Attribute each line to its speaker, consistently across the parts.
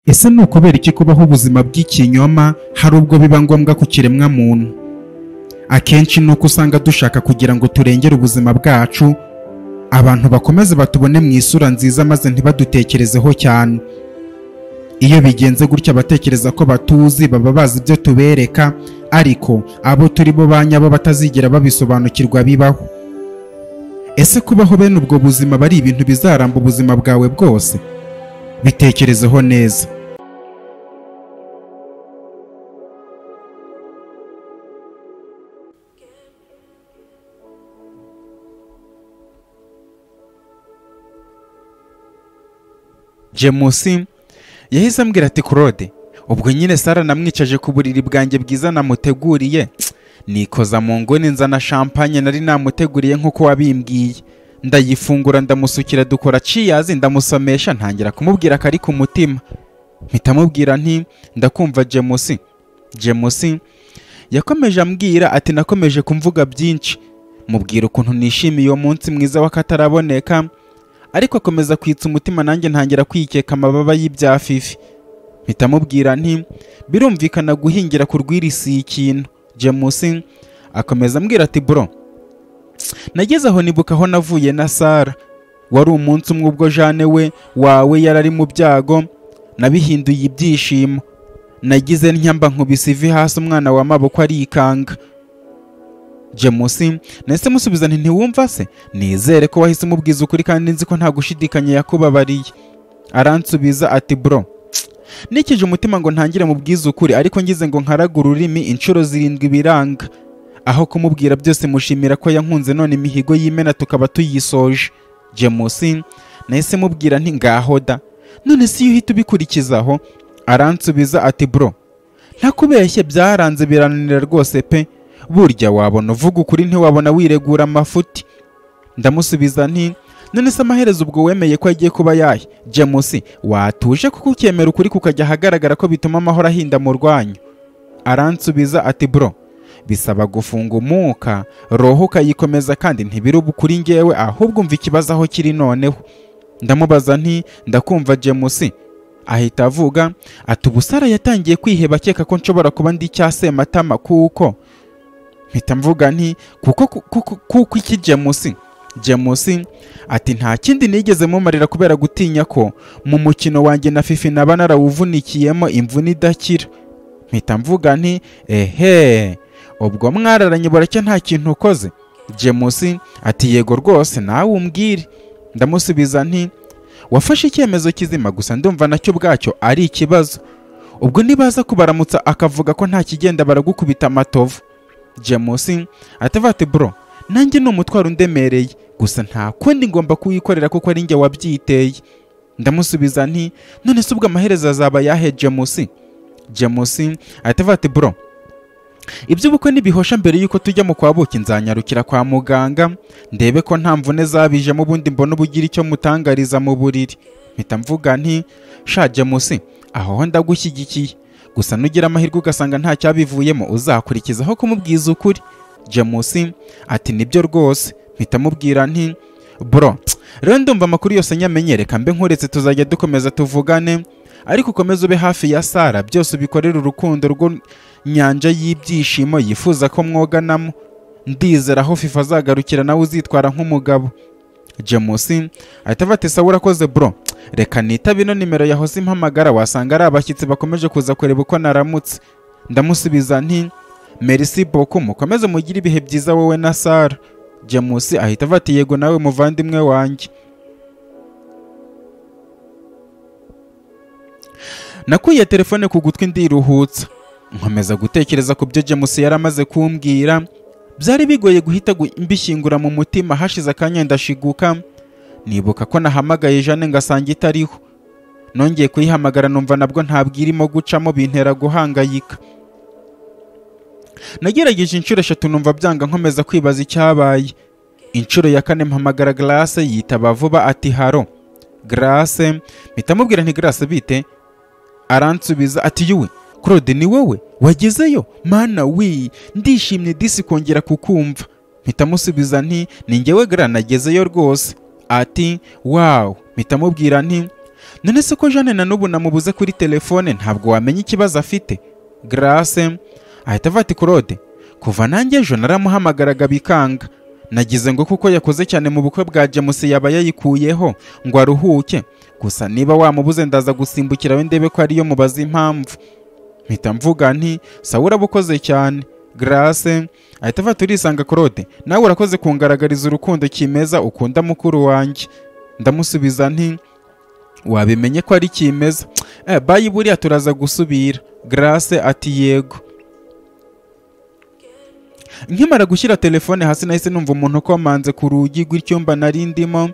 Speaker 1: Ese ni ukubera iki kubaho ubuzima bw'ikinyoma hari ubwo biba ngombwa ku kiremwa muntu? Akenshi ni uko usanga dushaka kugira ngo turengere ubuzima bwacu, abantu bakomeze batubone mu isura nziza maze ntibadutekerezeho cyane. Iyo bigenze gutya abatekereza ko batuzi baba bazi ibyo tubereka, ariko abo turi bo banyabo batazigera babisobanukirwa bibaho. Ese kubaho bene ubwo buzima bari ibintu bizaramba ubuzima bwawe bwose? Bitekerezeho neza. Jemusi yahise ambwira ati Claude, ubwo nyine Sara namwicaje ku buriri bwanjye bwiza namuteguriye, nikoza mu nguni nzana champagne nari namuteguriye nk'uko wabimbwiye, ndayifungura ndamusukira dukora ciyazi ndamusomesha ntangira kumubwira kari ku mutima. Mpita mubwira nti ndakumva Jemusi. Jemusi yakomeje ambwira ati nakomeje kumvuga byinshi, mubwira ukuntu nishimiye uwo munsi mwiza wakataraboneka, ariko akomeza kwitsa umutima nanjye ntangira kwikeka amababa y'ibyafifi. Mpita mubwira nti birumvikana guhingira ku rwirisi ikintu. Jemusi akomeza ambwira ati bro, nageze aho nibuka aho navuye na Sara, wari umunsi umwe ubwo Jane we wawe yarari mu byago, nabihinduye ibyishimo, nagize ntyamba nkubise ivi hasi umwana wa maboko arikanga. Jemusi nahise musubiza nti ntiwumva se, nizere ko wahise umubwiza ukuri kandi nzi ko nta gushidikanya yakubabariye. Aransubiza ati bro, nikije umutima ngo ntangire mubwiza ukuri, ariko ngize ngo nkaragura ururimi inshuro 7 biranga. Aho kumubwira byose mushimira ko yankunze none imihigo y'imena tukaba tuyisoje. Jemusi nahise mubwira nti ngaho da, none si uhita ubikurikizaho. Aransubiza ati bro, ntakubeshye byaranze birananira rwose pe, burya wabona uvuga ukuri ntiwabona wiregura amafuti. Ndamusubiza nti none se amaherezo ubwo wemeye ko agiye kuba yahe? Jemusi watuje kuko ukemera ukuri kukajya ahagaragara ko bituma amahoro ahinda mu rwanyu. Aransubiza ati bro, bisaba gufunga umwuka roho ukayikomeza kandi ntibiruba ukuri ngewe, ahubwo umva ikibazo aho kiri noneho. Ndamubaza nti ndakumva Jemusi. Ahita avuga ati ubu Sara yatangiye kwiheba akeka ko nshobora kuba ndi cyasematama kuko. Mpita mvuga nti kuko iki Jemusi? Jemusi ati nta kindi nigeze mumarira kubera gutinya ko mu mukino wanjye na Fifi naba narawuvunikiyemo imvune idakira. Mpita mvuga nti ehe, ubwo mwararanye buracya nta kintu ukoze? Jemusi ati yego rwose nawe umbwire. Ndamusubiza nti wafashe icyemezo kizima, gusa ndumva nacyo bwacyo ari ikibazo. Ubwo nibaza kubaramutsa akavuga ko nta kigenda baragukubita amatovu. Jemusi ati bro, nanjye ni umutwaro undemereye, gusa nta kundi ngomba kuwikorera kuko ari njye wabyiteye. Ndamusubiza nti none se ubwo amaherezo azaba yahe Jemusi? Jemusi ati bro, iby'ubukwe nibihosha mbere yuko tujya mu kwabuki nzanyarukira kwa muganga ndebe ko nta mvune zabijemo, ubundi mbona ubugira icyo mutangariza mu buriri. Mpita mvuga nti sha Jemusi, aho ndagushyigikiye, gusa nugira amahirwe ugasanga nta cyabivuyemo uzakurikizaho kumubwiza ukuri. Jemusi ati nibyo rwose. Mpita mubwira nti bro, rero ndumva amakuru yose nyamenyereka mbe nkuretse tuzajya dukomeza tuvugane, ariko ukomeze ube hafi ya Sara, byose ubikorera urukundo rwo nyanja y'ibyishimo yifuza ko mwoganamo. Ndizera aho Fifa azagarukira nawe uzitwara nk'umugabo. Jemusi ahita ati sawa urakoze bro, reka nitabe ino nimero yahoze impamagara, wasanga ari abashyitsi bakomeje kuza kureba uko naramutse. Ndamusubiza nti merci beaucoup, mukomeze mugire ibihe byiza wowe na Sara. Jemusi ahita ati yego nawe muvandimwe wanjye. Nakuye telefone ku gutwi ndiruhutsa, nkomeza gutekereza ku byo Jemusi yaramaze kumbwira. Byari bigoye guhita mbishyingura mu mutima. Hashize akanya ndashiguka, nibuka ko nahamagaye Jane ngasanga itariho. Nongeye kuyihamagara numva nabwo ntabwo irimo gucamo, bintera guhangayika. Nagerageje inshuro 3 numva byanga, nkomeza kwibaza icyabaye. Inshuro ya 4 mpamagara Grace, yitaba vuba ati haro. Grace mpita mubwira nti Grace bite? Aransubiza ati yuwe Claude, ni wowe wagezeyo? Mana wi, ndishimye disi kongera kukumva. Mpita musubiza nti ni njyewe Gra, nagezeyo rwose. Ati wow. Mpita mubwira nti none se ko Jane na n'ubu namubuze kuri telefone ntabwo wamenya ikibazo afite? Grace ahita avuga ati Claude, kuva nanjye ejo naramuhamagaraga bikanga, nagize ngo kuko yakoze cyane mu bukwe bwa James yaba yayikuyeho ngo aruhuke, gusa niba wamubuze ndaza gusimbukira we ndebe ko ariyo mubaza impamvu. Mpita mvuga nti sawa urabukoze cyane. Grace ahita avuga turisanga Claude, nawe urakoze kungaragariza urukundo kimeza ukunda mukuru wanjye. Ndamusubiza nti wabimenye ko ari kimeza, bayi buriya turaza gusubira. Grace ati yego. Nkimara gushyira telefone hasi nahise numva umuntu ukomanze ku rugi rw'icyumba nari ndimo,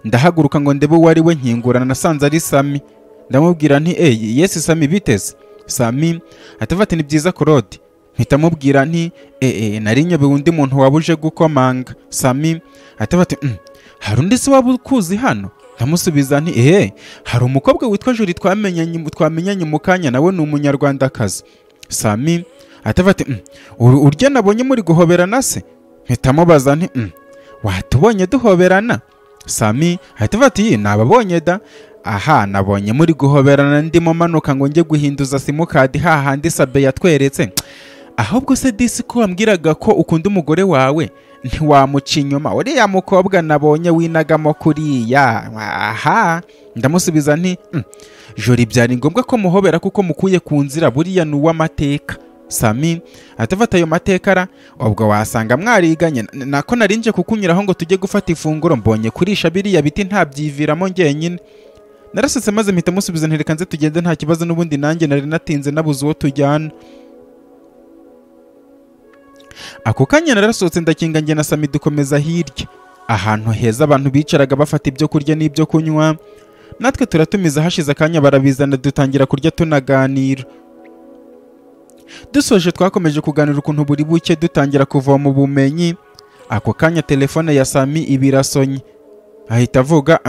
Speaker 1: ndahaguruka ngo ndebe uwo ari we, nkingurana nasanze ari Sami. Ndamubwira nti yes Sami biteze? Sami atavuga ati ni byiza Claude. Mpita mubwira nti nari nyobewe undi muntu wabuje gukomanga. Sami atavuga ati hari undi se waba ukuzi hano? Ndamusubiza nti hari umukobwa witwa Juri twamenyanye mu kanya, nawe ni umunyarwandakazi. Sami atavuga ati urya nabonye muri guhoberana se? Mpita mubaza nti watubonye duhoberana? Sami ahita ati nababonye da. Aha, nabonye muri guhoberana ndimo manuka ngo njye guhinduza simukadi hahandi Sabe yatweretse. Ahubwo se disi ko wambwiraga ko ukunda umugore wawe ntiwamuca inyuma, uriya mukobwa nabonye winagamo kuriya? Aha. Ndamusubiza nti Jori byari ngombwa ko muhobera kuko mukuye ku nzira, buriya ni uw'amateka. Sami atafata ayo mateka ubwo wasanga mwariganye, nako narinje kukunyuraho ngo tujye gufata ifunguro, mbonye kurisha biriya biti ntabyiviramo njyenyine. Narasetse maze mpita musubiza nti reka nze tugende nta kibazo, n'ubundi nanjye nari natinze nabuze uwo tujyana. Ako kanya narasohotse ndakinga njye na Sami dukomeza hirya ahantu heza abantu bicaraga bafata ibyo kurya n'ibyo kunywa, natwe turatumiza. Hashize akanya barabizana dutangira kurya tunaganira. Dusoje twakomeje kuganira ukuntu buri buke dutangira kuvoma ubumenyi. Ako kanya telefone ya Sami ibirasonye, ahita avuga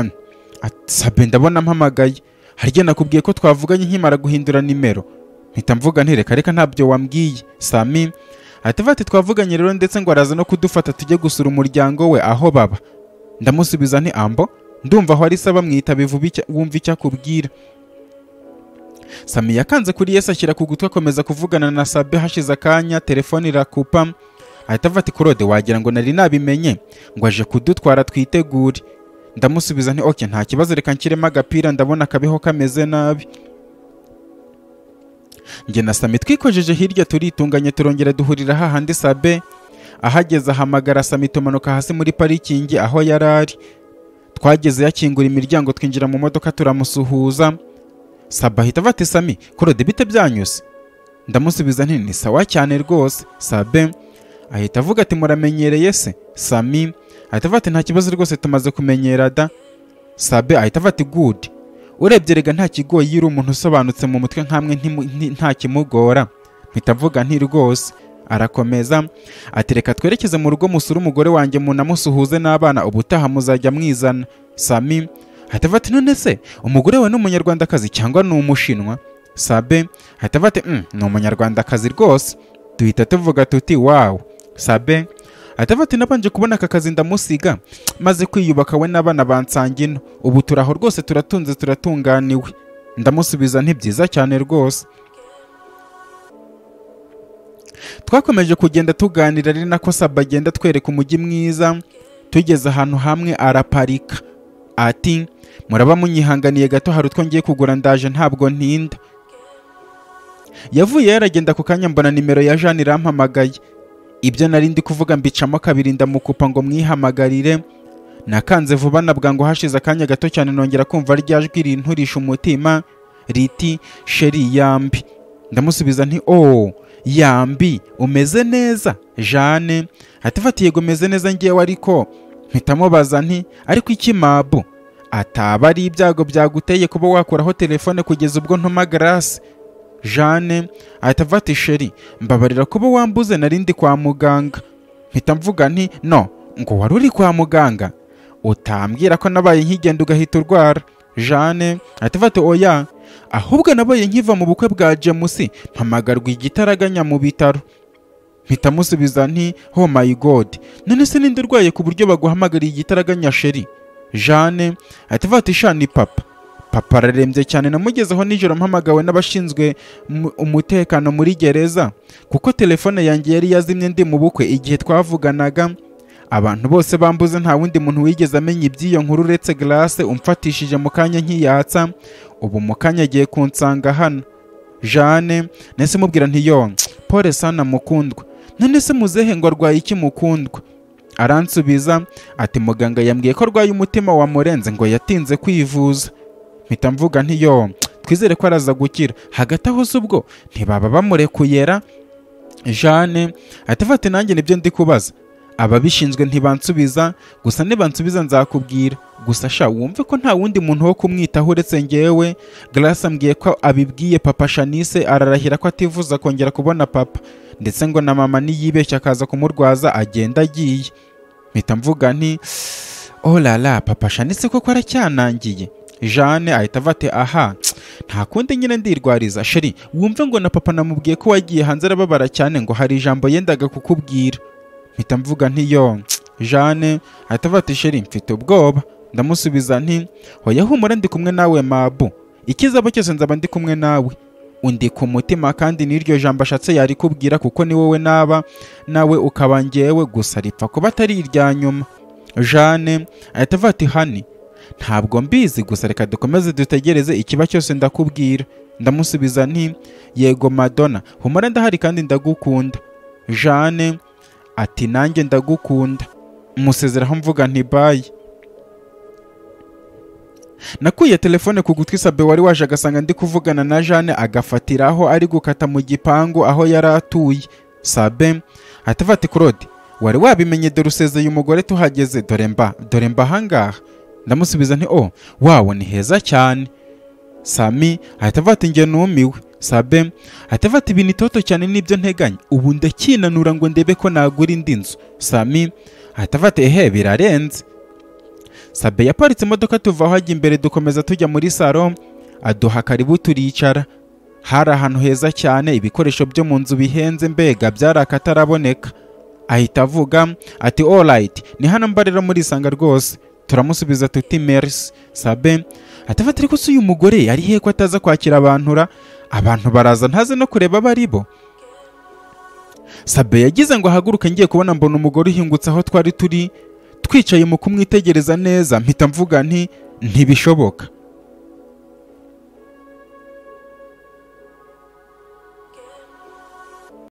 Speaker 1: Sabe ndabona mpamagaye, harya nakubwiye ko twavuganye nkimara guhindura nimero? Mpita mvuga nti reka ntabyo wambwiye. Sami ahita avuga ati twavuganye rero ndetse ngo araza no kudufata tujye gusura umuryango we aho baba. Ndamusubiza nti ambo ndumva aho ari saba mwita bivuba wumva icyo akubwira. Sami yakanze kuri Yesu ashyira ku gutwi akomeza kuvugana na Sabe. Hashize akanya telefone irakupa, ahita avuga ati Claude wagira ngo nari nabimenye ngo aje kudutwara twitegure. Ndamusubiza nti okay nta kibazo, reka nshyiremo agapira ndabona kabeho kameze nabi. Njye na Sami twikojeje hirya turitunganye turongera duhurira hahandi Sabe. Ahageze ahamagara Sami tumanuka hasi muri parikingi aho yarari. Twageze yakingura imiryango twinjira mu modoka turamusuhuza. Sabe ahita avuga ati Sami Claude bite byanyuse? Ndamusubiza nti ni sawa cyane rwose. Sabe ahita avuga ati muramenyereye se? Sami ahita avuga ati nta kibazo rwose tumaze kumenyera da. Sabe ahita avuga ati good, urebye rega nta kigoye yiri umuntu usobanutse mu mutwe nkamwe nta kimugora. Mpita mvuga nti rwose. Arakomeza ati reka twerekeze mu rugo musura umugore wanjye munamusuhuze n'abana, ubutaha muzajya mwizana. Sami ahita avuga ati none se umugore we ni umunyarwandakazi cyangwa ni umushinwa? Sabe ahita avuga ati ni umunyarwandakazi rwose. Duhita tuvuga tuti wow. Sabe ahita avuga ati nabanje kubona aka kazi ndamusiga maze kwiyubaka we n'abana bansangino, ubu turaho rwose turatunze turatunganiwe. Ndamusubiza nti byiza cyane rwose. Twakomeje kugenda tuganira ari nako Sabe agenda twereka umujyi mwiza. Tugeze ahantu hamwe araparika ati muraba munyihanganiye gato hari utwo ngiye kugura ndaje ntabwo ntinda. Yavuye yaragenda ku kanya mbona nimero ya Jane irampamagaye. Ibyo nari ndi kuvuga mbicamo kabiri ndamukupa ngo mwihamagarire. Nakanze vuba nabwa ngo hashize akanya gato cyane nongera kumva rya jwi rinturisha umutima riti sheri Yambi. Ndamusubiza nti Yambi umeze neza? Jane atafatiye ngo meze neza ngiyewe, ariko mpita mubaza nti ariko iki mabu? Ataba ari ibyago byaguteye kuba wakuraho telefone kugeza ubwo ntuma Grace? Jane ahita avuga ati sheri mbabarira kuba wambuze nari ndi kwa muganga. Mpita mvuga nti no, ngo wari uri kwa muganga? Utambwira ko nabaye nkigenda ugahita urwara? Jane ahita avuga ati oya, ahubwo nabaye nkiva mu bukwe bwa James mpamagarwa igitaraganya mu bitaro. Mpita musubiza nti oh my god, none se ninde urwaye ku buryo baguhamagariye igitaraganya sheri? Jane ahita avuga ati shani papa. papa ararembye cyane, namugezeho nijoro mpamagawe n'abashinzwe umutekano muri gereza kuko telefone yanjye yari yazimye ndi mu bukwe igihe twavuganaga. Abantu bose bambuze, nta wundi muntu wigeze amenya iby'iyo nkuru uretse Grace umfatishije mu kanya nkiyatsa. Ubu mu kanya agiye kunsanga hano. Jane nese mubwira nti yo pole sana mukundwa, none se muzehe ngo arwaye iki mukundwa? Aransubiza ati muganga yambwiye ko arwaye umutima wamurenze ngo yatinze kwivuza. Mpita mvuga nti yo twizere ko araza gukira, hagati aho ubwo ntibaba bamurekuyera? Jane ati fate nanjye nibyo ndi kubaza, ababishinzwe ntibansubiza, gusa nibansubiza nzakubwira. Gusa sha wumve ko nta wundi muntu wo kumwitaho uretse ngewe. Grace ambwiye ko abibwiye papa Shanice, ararahira ko atifuza kongera kubona papa, ndetse ngo na mama niyibeshya akaza kumurwaza agenda agiye. Mpita mvuga nti oh la la, papa Shanice koko aracyanangiye. Jane ahita avate aha nta kundi nyine ndirwariza sheri, wumve ngo na papa namubwiye ko wagiye hanze arababara cyane ngo hari ijambo yendaga kukubwira. Mpita mvuga nti yo Jane ahita avate sheri mfite ubwoba. Ndamusubiza nti hoya humura ndi kumwe nawe mabu, ikizaba cyose nzaba ndi kumwe nawe, undi ku mutima kandi n'iryo jambo ashatse yari kubwira kuko ni wowe naba nawe ukaba ngewe, gusa ripfa kuba atari irya nyuma. Jane ahita avate hani ntabwo mbizi, gusa reka dukomeze dutegereze ikiba cyose ndakubwira. Ndamusubiza nti yego Madonna, humura ndahari kandi ndagukunda. Jane ati nanjye ndagukunda. Musezeraho mvuga nti bye. Nakuye telefone ku gutwi Sabe wari waje agasanga ndi kuvugana na Jane, agafatiraho ari gukata mu gipangu aho yari atuye. Sabe atavati Claude wari wabimenye dore usezeye umugore tuhageze, dore mba hangaha. Ndamusubiza nti oh wawo ni heza cyane. Sami atavati nge numiwe. Sabe atavati ibintu itoto cyane nibyo nteganya, ubu ndakinanura ngo ndebe ko nagura indi nzu. Sami atavati ehe birarenze. Sabe yaparitse imodoka tuva aho ajya imbere dukomeza tujya muri salon, aduha karibu turicara. Hari ahantu heza cyane, ibikoresho byo mu nzu bihenze mbega byari akataraboneka. Ahita avuga ati alright ni hano mbarira muri isanga rwose. Turamusubiza tuti merci. Sabe atafata ariko se uyu mugore ari he ko ataza kwakira abantu baraza ntaze no kureba baribo? Sabe yagize ngo ahaguruke, ngiye kubona mbona umugore uhingutse aho twari turi twicaye mu kumwitegereza neza. Mpita mvuga nti ntibishoboka.